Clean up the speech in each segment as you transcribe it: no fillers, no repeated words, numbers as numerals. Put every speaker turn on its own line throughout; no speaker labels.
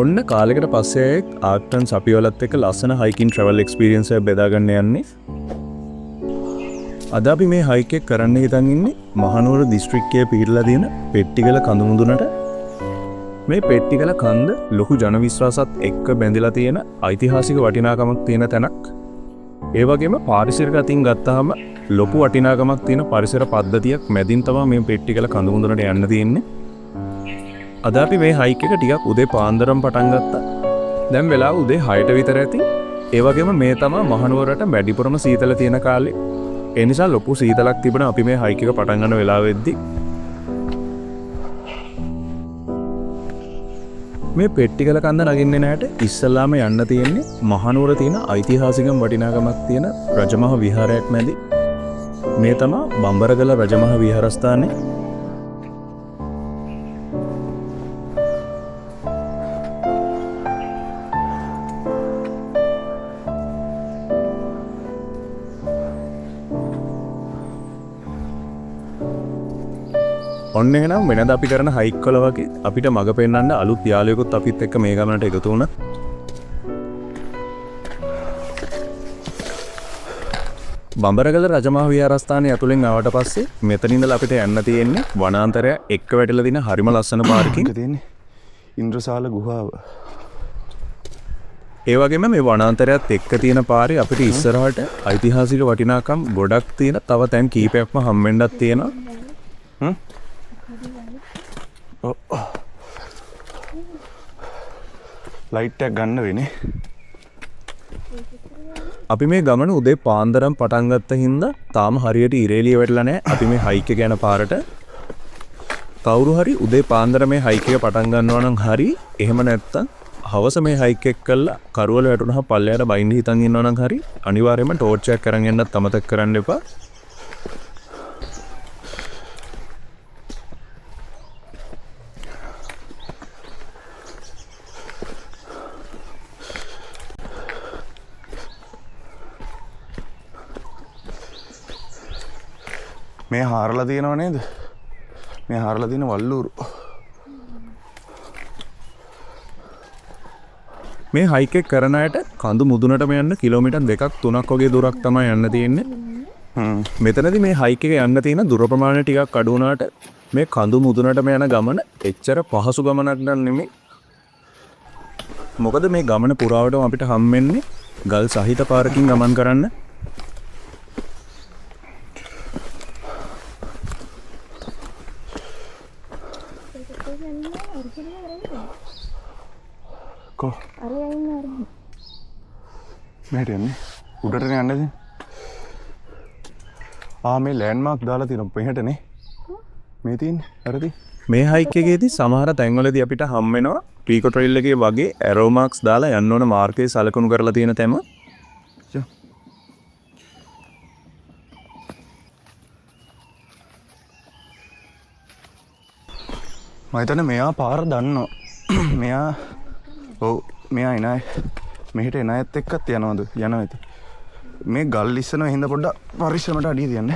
ඔන්න කාලෙකට පස්සේ ආර්ටන්ස් අපි ඔයලත් එක්ක ලස්සන හයිකින් ට්‍රැවල් එක්ස්පීරියන්ස් එකක් බෙදාගන්න යන්නේ. අද අපි මේ හයික් එක කරන්න හිතන් ඉන්නේ මහනුවර දිස්ත්‍රික්කයේ පිහිටලා තියෙන පෙට්ටිගල කඳු මුදුනට. මේ පෙට්ටිගල කන්ද ලොකු ජන විශ්වාසات එක්ක බැඳිලා තියෙන ඓතිහාසික වටිනාකමක් තියෙන තැනක්. ඒ වගේම පාරිසරික අතින් ගත්තාම ලොකු වටිනාකමක් තියෙන පරිසර පද්ධතියක් මැදින් තමයි මේ පෙට්ටිගල කඳු මුදුනට යන්න තියෙන්නේ. අද අපි මේ හයික් එක ටිකක් උදේ පාන්දරම පටන් ගත්තා. දැන් වෙලාව උදේ 6ට විතර ඇති. ඒ වගේම මේ තමයි මහනුවරට වැඩිපුරම සීතල තියෙන කාලේ. ඒ නිසා ලොකු සීතලක් තිබුණා අපි මේ හයික් එක පටන් ගන්න වෙලාවෙද්දි. මේ පෙට්ටිගල කන්ද නගින්නේ නැහැට ඉස්සල්ලාම යන්න තියෙන්නේ මහනුවර තියෙන ඓතිහාසිකම වටිනාකමක් තියෙන රජමහා විහාරයක් මැදි. මේ තමයි බඹරගල රජමහා විහාරස්ථානය. ඔන්න එහෙනම් වෙනද අපි කරන හයික් වල වගේ අපිට මඟ පෙන්වන්න අලුත් යාළුවෙකුත් අපිත් එක්ක මේ ගමනට එකතු වුණා. බඹරගල රජමහා විහාරස්ථානය ඇතුලෙන් ආවට පස්සේ මෙතන ඉඳලා අපිට යන්න තියෙන්නේ වනාන්තරය එක්ක වැටිලා තියෙන හරිම ලස්සන පාර්කින් තියෙන්නේ ඉන්ද්‍රසාල ගුහාව. ඒ වගේම මේ වනාන්තරයත් එක්ක තියෙන පාරේ අපිට ඉස්සරහට ඓතිහාසික වටිනාකම් ගොඩක් තියෙන තව තැන් කීපයක්ම හම්බෙන්නත් තියෙනවා. ලයිට් එකක් ගන්න වෙන්නේ. අපි මේ ගමන උදේ පාන්දරම් පටන් ගත්ත හින්දා තාම හරියට ඉරේලිය වැටලා නැහැ. අපි මේ හයික් එක යන පාරට කවුරු හරි උදේ පාන්දර මේ හයික් එක පටන් ගන්නවා නම් හරි. එහෙම නැත්තම් හවස මේ හයික් එක කළා කරවල වැටුණා පල්ලයට බයින්න හිතන් ඉන්නවා නම් හරි අනිවාර්යයෙන්ම ටෝර්ච් එකක් අරන් යන්නත් අමතක කරන්න එපා. මේ හාරලා තියෙනව නේද? මේ හාරලා තියෙන වල්ලූරු. මේ හයික් එක කරන අයට කඳු මුදුනටම යන්න කිලෝමීටර් 2-3ක් වගේ දුරක් තමයි යන්න තියෙන්නේ. මෙතනදී මේ හයික් එක යන්න තියෙන දුර ප්‍රමාණය ටිකක් අඩු වුණාට මේ කඳු මුදුනටම යන ගමන එච්චර පහසු ගමනක් නෙමෙයි. මොකද මේ ගමන පුරාවටම අපිට හම්බෙන්නේ ගල් සහිත පාරකින් ගමන් කරන්න. මෙහෙට යන්නේ උඩට යන්නද? මේ ලෑන්ඩ්මාර්ක් දාලා තියෙනවා මෙහෙටනේ. මේ තියෙන්නේ හරිද? මේ හයික් එකේදී සමහර තැන්වලදී අපිට හම් වෙනවා පීකෝ ට්‍රේල් එකේ වගේ ඇරෝ මාක්ස් දාලා යන්න ඕන මාර්ගයේ සලකුණු කරලා තියෙන තැම. මම හිතන්නේ මෙයා පාර දන්නවා. මෙයා එන අය මෙහෙට එන අයත් එක්කත් යනවද? යනවා ඇති. මේ ගල් ඉස්සනවා හින්දා පොඩ්ඩක් පරිස්සමට අඩිය තියන්න.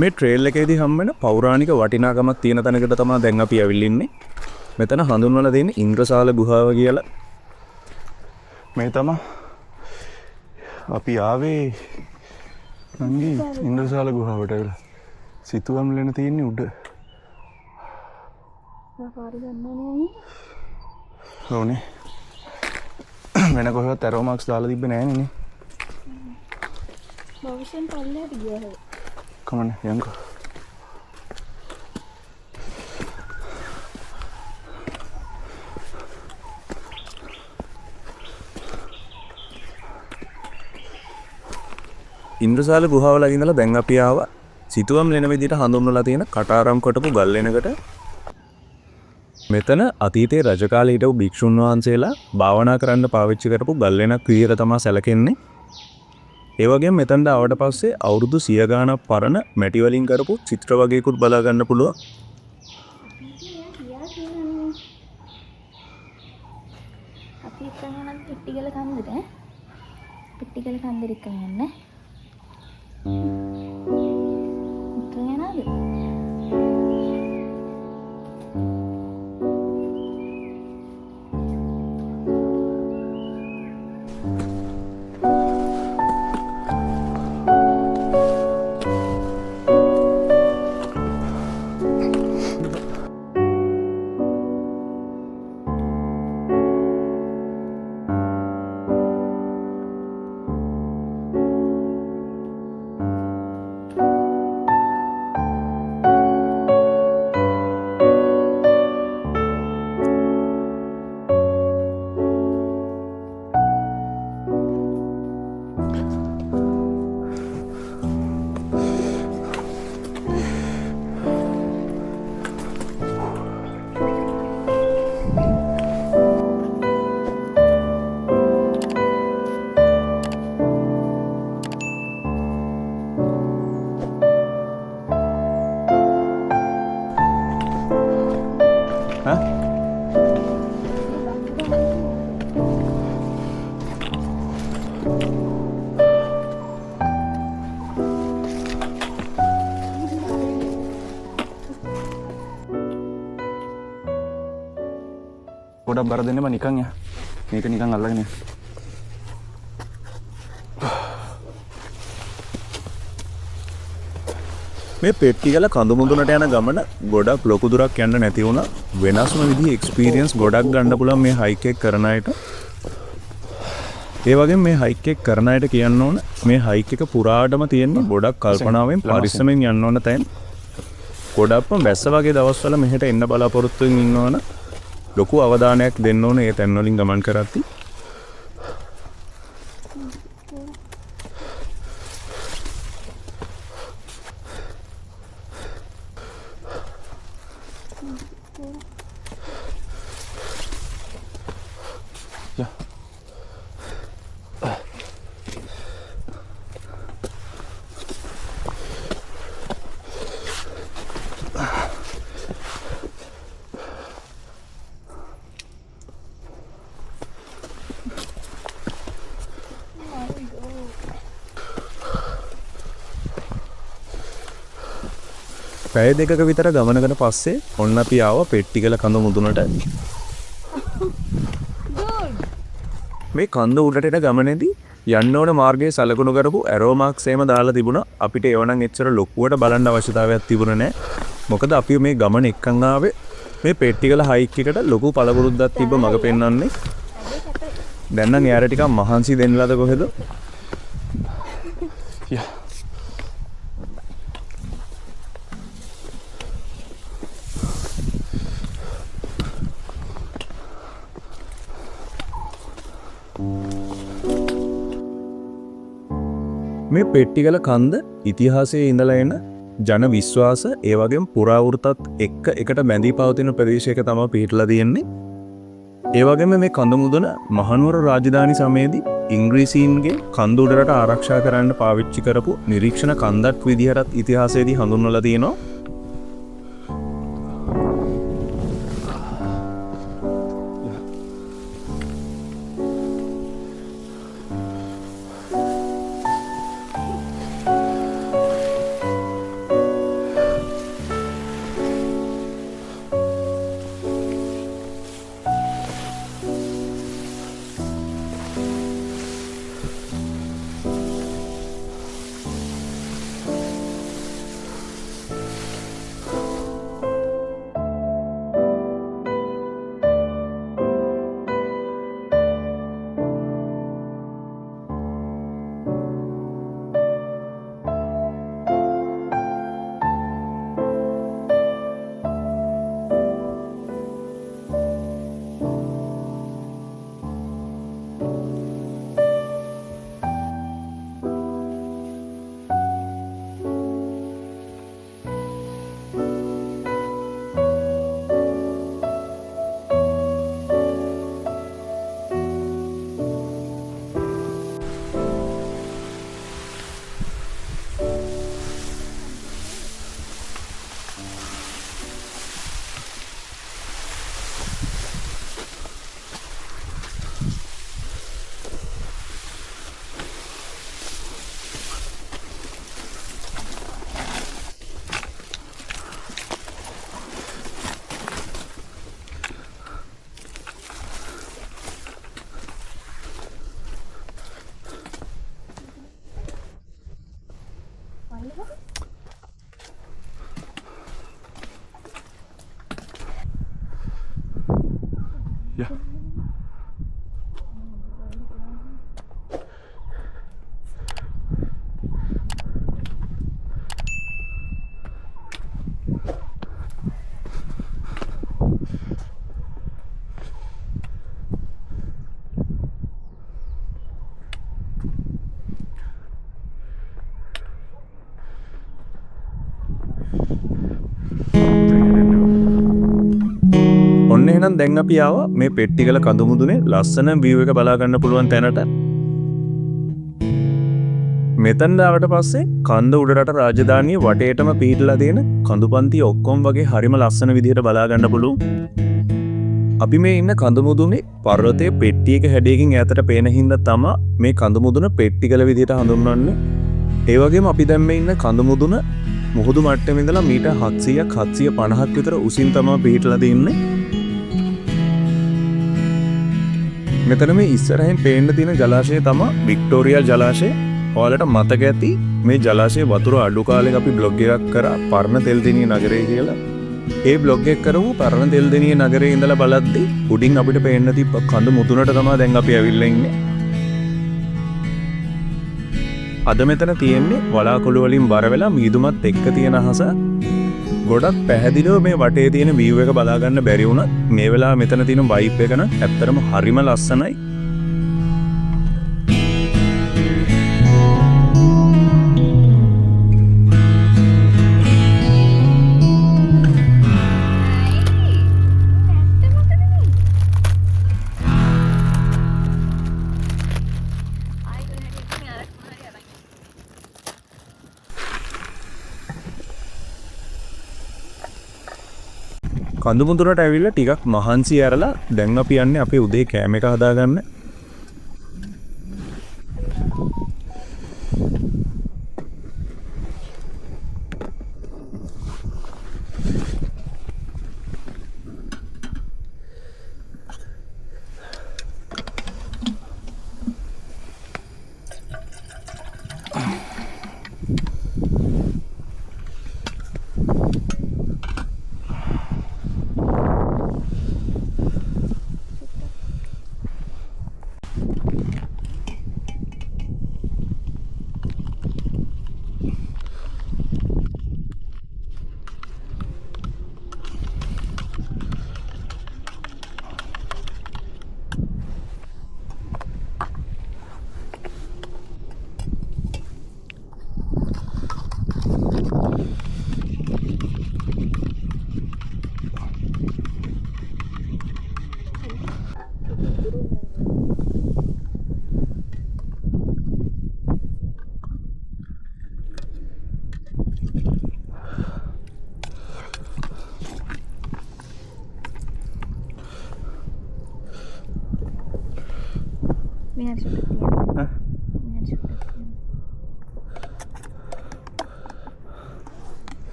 මේ ට්‍රේල් එකේදී හම්බෙන පෞරාණික වටිනාකමක් තියෙන තැනකට තමයි දැන් අපි ඇවිල්ලා ඉන්නේ. මෙතන හඳුන්වලා තියෙන ඉන්ද්‍රසාල ගුහාව කියලා. මේ තමයි අපි ආවේ නංගි ඉන්ද්‍රසාල ගුහාවට ඇවිල්ලා. සිතුවම් ලෙන තියෙන්නේ උඩ. පාරේ ගන්නනේ. ඕනේ. වෙන කොහෙවත් ඇරෝ මාක්ස් දාලා තිබ්බේ නැහැ නේ. භවිෂෙන් පල්ලෙහාට ගියා. Come on, Yanko. ඉන්ද්‍රසාල ගුහාවල ඉඳලා දැන් අපි ආවා සිතුවම් ලෙන විදිහට හඳුන්වලා තියෙන කටාරම් කොටපු ගල් ලෙනකට. මෙතන අතීතයේ රජ කාලේ හිටපු භික්ෂුන් වහන්සේලා භාවනා කරන්න පාවිච්චි කරපු ගල් ලෙනක් විදිහට තමයි සැලකෙන්නේ. ඒ වගේම මෙතනට ආවට පස්සේ අවුරුදු 100 ගාණක් පරණ මැටි වලින් කරපු චිත්‍ර වගේකුත් බලා ගන්න පුළුවන්.
අපි එක්කන් යනවා පෙට්ටිගල කන්දට ඈ. පෙට්ටිගල කන්දට එක්කන් යන්න. එක්කන් යනවාද?
පොඩක් බර දෙන්න බා නිකන් යා. මේක නිකන් අල්ලගෙන යා. මේ පෙට්ටිගල කඳුමුදුනට යන ගමන ගොඩක් ලොකු දුරක් යන්න නැති වුණා. වෙනස්ම විදිහේ එක්ස්පීරියන්ස් ගොඩක් ගන්න පුළුවන් මේ හයික් එක කරන අයට. ඒ වගේම මේ හයික් එක කරන අයට කියන්න ඕන මේ හයික් එක පුරාටම තියෙන්නේ ගොඩක් කල්පනාවෙන් පරිස්සමෙන් යන්න ඕන තැන්. ගොඩක්ම වැස්ස වගේ දවස්වල මෙහෙට එන්න බලාපොරොත්තු වෙමින් ඉන්නවනේ. ලොකු අවධානයක් දෙන්න ඕනේ ඒ තැන් වලින් ගමන් කරද්දී. පැය දෙකක විතර ගමනකට පස්සේ ඔන්න අපි ආවා පෙට්ටිගල කඳ මුදුනට. මේ කඳ උඩට ගමනේදී යන්න ඕන මාර්ගයේ සලකුණු කරපු ඇරෝ මාක්ස් එහෙම දාලා තිබුණා. අපිට ඒව නම් එච්චර ලොකුවට බලන්න අවශ්‍යතාවයක් තිබුණේ නැහැ. මොකද අපි මේ ගමන එක්කන් ආවේ මේ පෙට්ටිගල හයික් එකට ලොකු පළපුරුද්දක් තිබ්බ මග පෙන්වන්නේ. දැන් නම් එයාට ටිකක් මහන්සි දෙන්නලාද කොහෙද? මේ පෙට්ටිගල කන්ද ඉතිහාසයේ ඉඳලා එන ජන විශ්වාස ඒ වගේම පුරාවෘතත් එකට බැඳී පවතින ප්‍රදේශයක තමයි පිහිටලා තියෙන්නේ. ඒ වගේම මේ කඳ මුදුන මහනුවර රාජධානි සමයේදී ඉංග්‍රීසීන්ගේ කඳ උඩරට ආරක්ෂා කරන්න පාවිච්චි කරපු නිරීක්ෂණ කන්දක් විදිහටත් ඉතිහාසයේදී හඳුන්වලා තියෙනවා. ඔන්න එහෙනම් දැන් අපි ආවා මේ පෙට්ටිගල කඳුමුදුනේ ලස්සන view එක බලා ගන්න පුළුවන් තැනට. මෙතන ආවට පස්සේ කන්ද උඩරට රාජධානිය වටේටම පිහිටලා තියෙන කඳුපන්ති ඔක්කොම වගේ හරිම ලස්සන විදිහට බලා ගන්න පුළුවන්. අපි මේ ඉන්න කඳුමුදුනේ පර්වතයේ පෙට්ටියක හැඩයකින් ඈතට පේන හින්දා තමයි මේ කඳුමුදුන පෙට්ටිගල විදිහට හඳුන්වන්නේ. ඒ වගේම අපි දැන් මේ ඉන්න කඳුමුදුන මුහුදු මට්ටමේ ඉඳලා මීටර් 700ක් 750ක් විතර උසින් තමයි පිහිටලා තියෙන්නේ. මෙතන මේ ඉස්සරහින් පේන්න තියෙන ජලාශය තමයි වික්ටෝරියා ජලාශය. ඔයාලට මතක ඇති මේ ජලාශයේ වතුර අඩු කාලෙක අපි බ්ලොග් එකක් කරා පරණ තෙල්දෙණිය නගරය කියලා. ඒ බ්ලොග් එක කරමු පරණ තෙල්දෙණිය නගරේ ඉඳලා බලද්දි උඩින් අපිට පේන්න තිබ්බ කඳු මුදුනට තමයි දැන් අපි ඇවිල්ලා ඉන්නේ. අද මෙතන තියෙන්නේ වලාකුළු වලින් බර වෙලා මීදුමත් එක්ක තියෙන අහස. ගොඩක් පැහැදිලිව මේ වටේ තියෙන view එක බලා ගන්න බැරි වුණත් මේ වෙලාව මෙතන තියෙන vibe එක නම් ඇත්තටම හරිම ලස්සනයි. කඳුමුදුනට ඇවිල්ලා ටිකක් මහන්සි ඇරලා දැන් අපි යන්නේ අපේ උදේ කෑම එක හදාගන්න.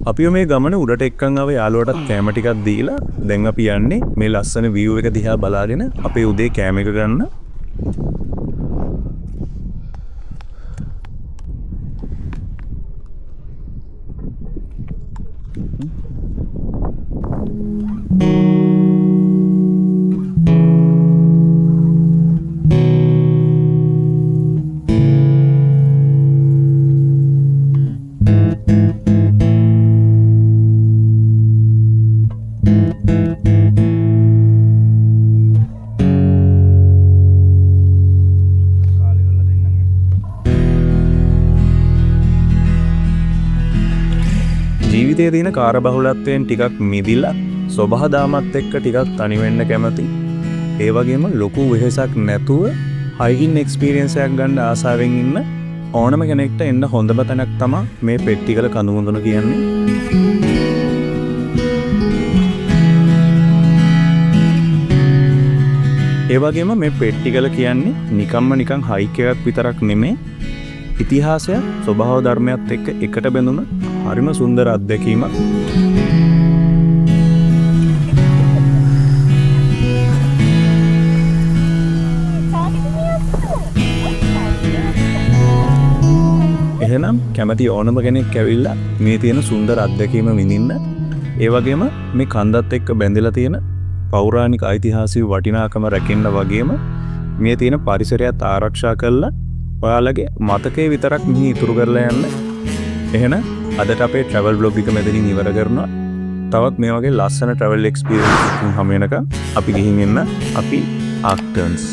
අපි මේ ගමන උඩට එක්කන් ආව යාළුවටත් කැම ටිකක් දීලා දැන් අපි යන්නේ මේ ලස්සන view එක දිහා බලාගෙන අපේ උදේ කැම එක ගන්න. ජීවිතයේ තියෙන කාර්යබහුලත්වයෙන් ටිකක් මිදිලා සබහාදාමත් එක්ක ටිකක් තනි වෙන්න කැමති. ඒ වගේම ලොකු වෙහෙසක් නැතුව හයිකින් එක්ස්පීරියන්ස් එකක් ගන්න ආසාවෙන් ඉන්න ඕනම කෙනෙක්ට එන්න හොඳම තැනක් තමයි මේ පෙට්ටිගල කඳුමුදුන කියන්නේ. ඒ වගේම මේ පෙට්ටිගල කියන්නේ නිකන් හයික් එකක් විතරක් නෙමෙයි. ඉතිහාසයක් ස්වභාව ධර්මයත් එක්ක එකට බැඳුන හරිම සුන්දර අත්දැකීමක්. එහෙනම් කැමති ඕනම කෙනෙක් ඇවිල්ලා මේ තියෙන සුන්දර අත්දැකීම විඳින්න. ඒ වගේම මේ කන්දත් එක්ක බැඳලා තියෙන පෞරාණික ඓතිහාසික වටිනාකම රැකෙන්න වගේම මේ තියෙන පරිසරයත් ආරක්ෂා කරලා ඔයාලගේ මතකයේ විතරක් මෙහි ඉතුරු කරලා යන්න. එහෙනම් අදට අපේ travel vlog එක මෙතනින් ඉවර කරනවා. තවත් මේ වගේ ලස්සන ට්‍රැවල් එක්ස්පීරියන්ස් එකකින් හමු වෙනකම් අපි ගිහින් එන්න අපි ආක්ටර්න්ස්